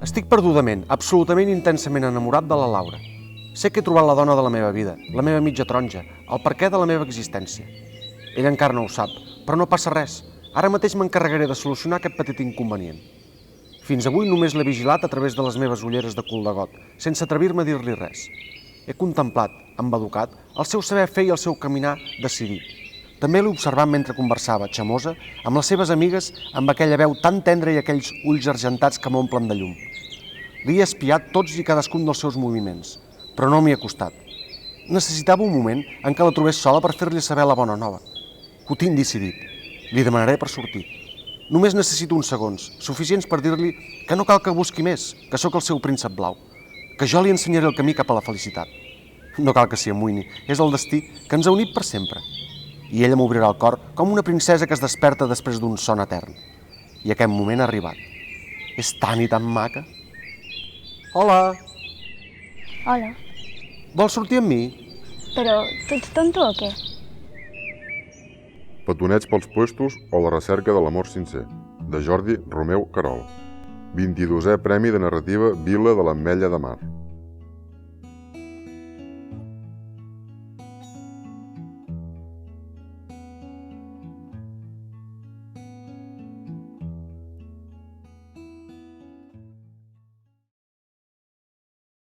Estic perdudament, absolutament intensament enamorat de la Laura. Sé que he trobat la dona de la meva vida, la meva mitja taronja, el perquè de la meva existència. Ella encara no ho sap, però no passa res. Ara mateix m'encarregaré de solucionar aquest petit inconvenient. Fins avui només l'he vigilat a través de les meves ulleres de cul de got, sense atrevir-me a dir-li res. He contemplat, amb educat, el seu saber fer i el seu caminar decidit. També l'he observat mentre conversava, xamosa, amb les seves amigues, amb aquella veu tan tendra i aquells ulls argentats que m'omplen de llum. Li he espiat tots i cadascun dels seus moviments, però no m'hi he acostat. Necessitava un moment en què la trobés sola per fer-li saber la bona nova. Ho tinc decidit. Li demanaré per sortir. Només necessito uns segons, suficients per dir-li que no cal que busqui més, que sóc el seu príncep blau, que jo li ensenyaré el camí cap a la felicitat. No cal que s'hi amoïni, és el destí que ens ha unit per sempre. I ella m'obrirà el cor com una princesa que es desperta després d'un son etern. I aquest moment ha arribat. És tan i tan maca. Hola, Hola, vols sortir amb mi? però tu ets tonto o què? Petonets pels puestos o la recerca de l'amor sincer, de Jordi Romeu Querol. 22è Premi de Narrativa Vila de l'Ametlla de Mar.